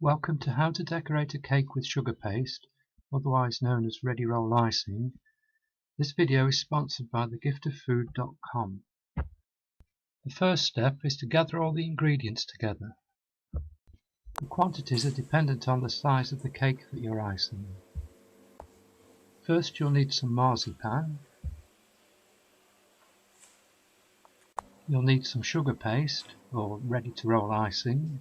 Welcome to How to Decorate a Cake with Sugar Paste, otherwise known as Ready Roll Icing. This video is sponsored by thegiftoffood.com. The first step is to gather all the ingredients together. The quantities are dependent on the size of the cake that you're icing. First you'll need some marzipan. You'll need some sugar paste or ready to roll icing.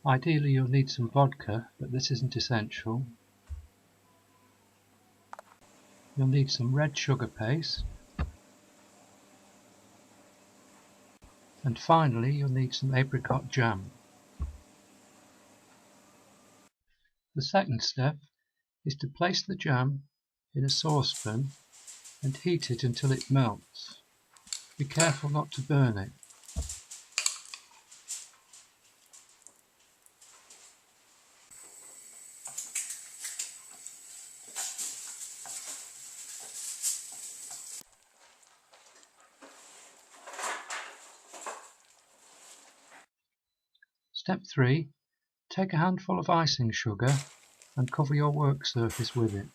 Ideally you'll need some vodka, but this isn't essential. You'll need some red sugar paste. And finally you'll need some apricot jam. The second step is to place the jam in a saucepan and heat it until it melts. Be careful not to burn it. Step 3. Take a handful of icing sugar and cover your work surface with it.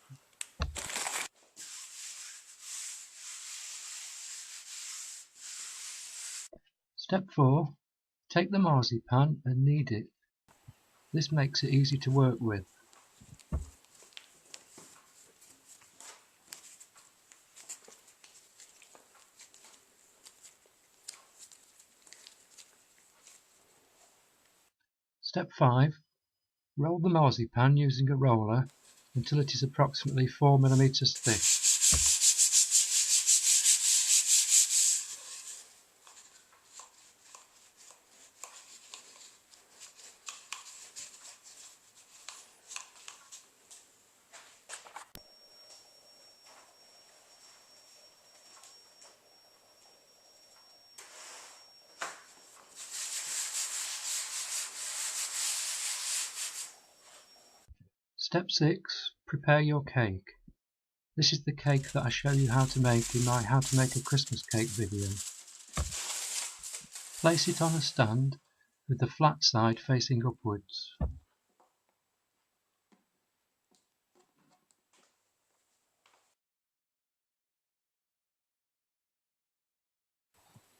Step 4. Take the marzipan and knead it. This makes it easy to work with. Step 5. Roll the marzipan using a roller until it is approximately 4 mm thick. Step 6. Prepare your cake. This is the cake that I show you how to make in my How to Make a Christmas Cake video. Place it on a stand with the flat side facing upwards.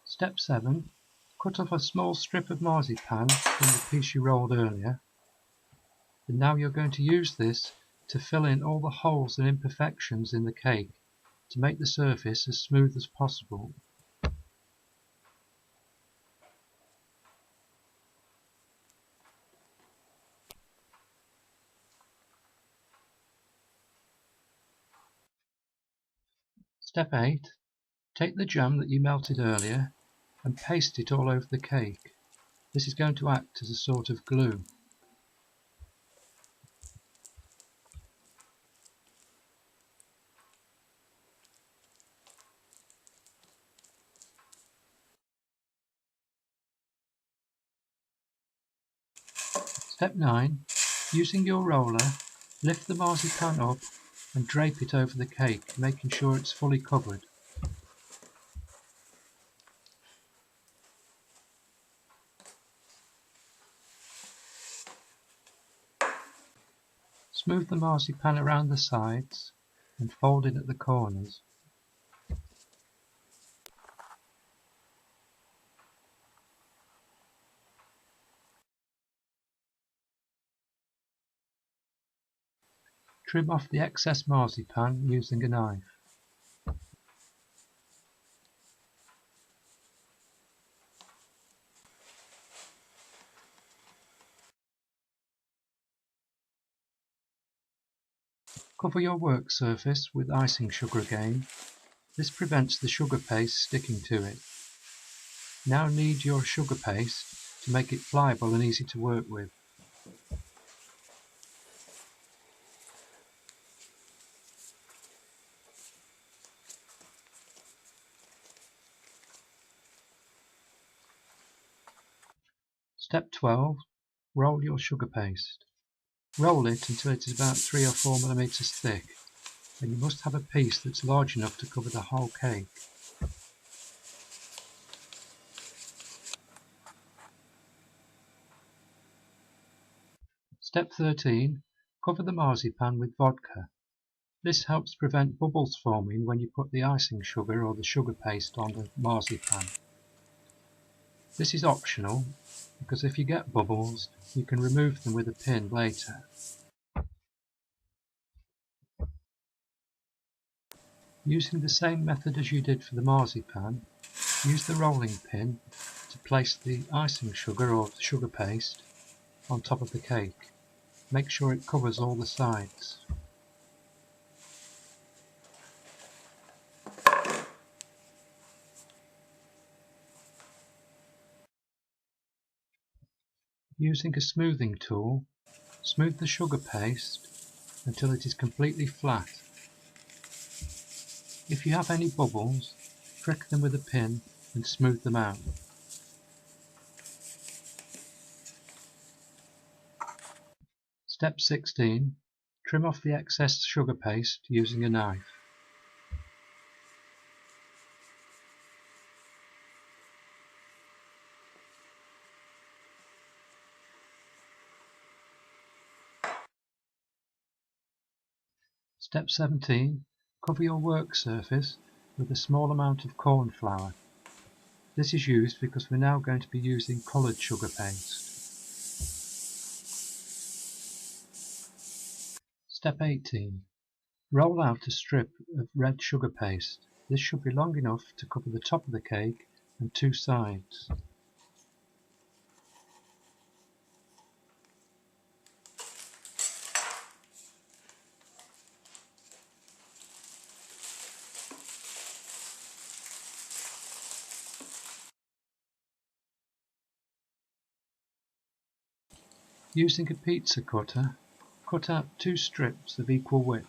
Step 7. Cut off a small strip of marzipan from the piece you rolled earlier. And now you're going to use this to fill in all the holes and imperfections in the cake to make the surface as smooth as possible. Step 8. Take the jam that you melted earlier and paste it all over the cake. This is going to act as a sort of glue. Step 9. Using your roller, lift the marzipan up and drape it over the cake, making sure it's fully covered. Smooth the marzipan around the sides and fold it at the corners. Trim off the excess marzipan using a knife. Cover your work surface with icing sugar again. This prevents the sugar paste sticking to it. Now knead your sugar paste to make it pliable and easy to work with. Step 12. Roll your sugar paste. Roll it until it is about 3 or 4 mm thick, and you must have a piece that's large enough to cover the whole cake. Step 13. Cover the marzipan with vodka. This helps prevent bubbles forming when you put the icing sugar or the sugar paste on the marzipan. This is optional because if you get bubbles, you can remove them with a pin later. Using the same method as you did for the marzipan, use the rolling pin to place the icing sugar or sugar paste on top of the cake. Make sure it covers all the sides. Using a smoothing tool, smooth the sugar paste until it is completely flat. If you have any bubbles, prick them with a pin and smooth them out. Step 16. Trim off the excess sugar paste using a knife. Step 17. Cover your work surface with a small amount of cornflour. This is used because we're now going to be using coloured sugar paste. Step 18. Roll out a strip of red sugar paste. This should be long enough to cover the top of the cake and two sides. Using a pizza cutter, cut out two strips of equal width.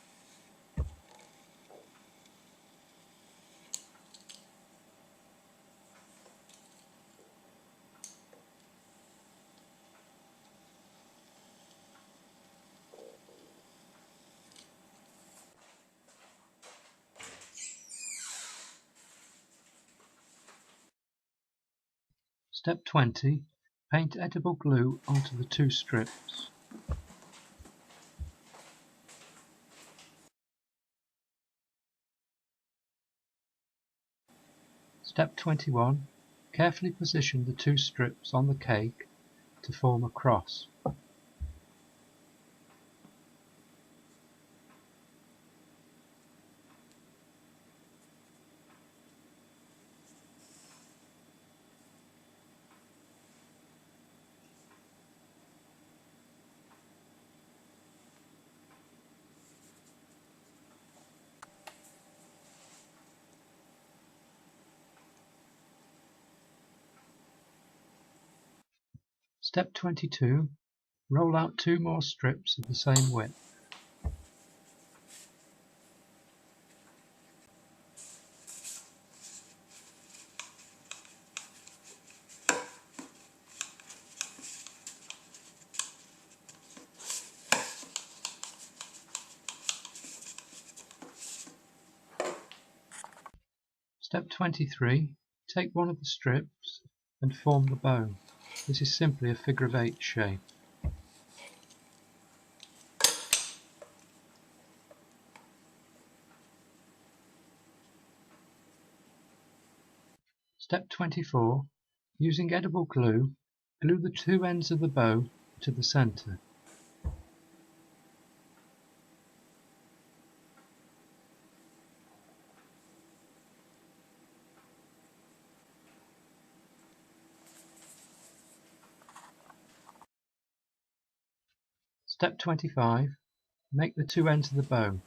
Step 20. Paint edible glue onto the two strips. Step 21. Carefully position the two strips on the cake to form a cross. Step 22. Roll out two more strips of the same width. Step 23. Take one of the strips and form the bow. This is simply a figure of 8 shape. Step 24. Using edible glue, glue the two ends of the bow to the center. Step 25. Make the two ends of the bow.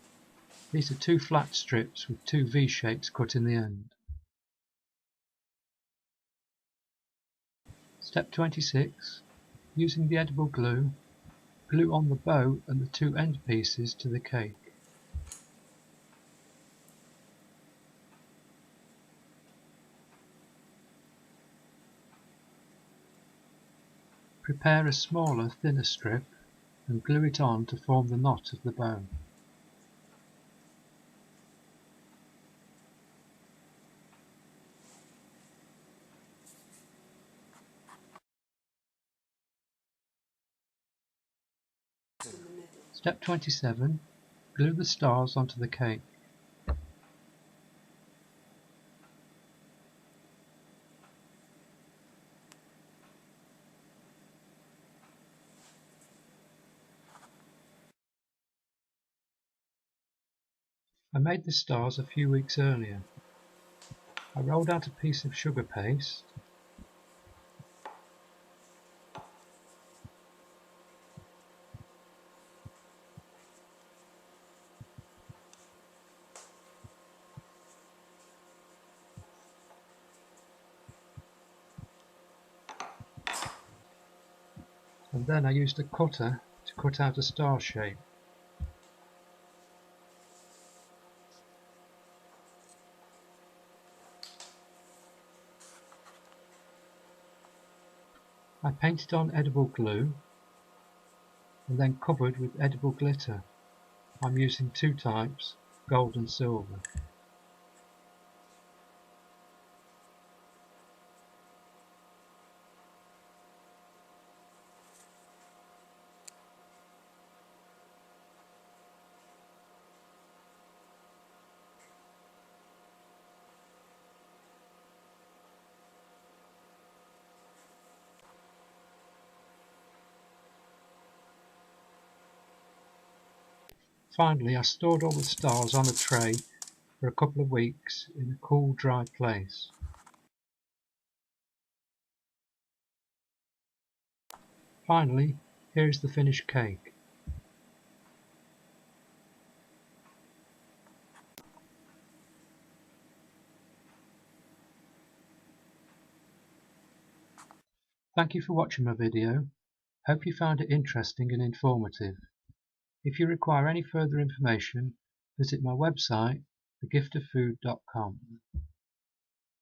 These are two flat strips with two V-shapes cut in the end. Step 26. Using the edible glue, glue on the bow and the two end pieces to the cake. Prepare a smaller, thinner strip and glue it on to form the knot of the bow. Step 27. Glue the stars onto the cake. I made the stars a few weeks earlier. I rolled out a piece of sugar paste and then I used a cutter to cut out a star shape. I painted on edible glue and then covered with edible glitter. I'm using two types, gold and silver. Finally, I stored all the stars on a tray for a couple of weeks in a cool, dry place. Finally, here is the finished cake. Thank you for watching my video. Hope you found it interesting and informative. If you require any further information, visit my website, thegiftoffood.com.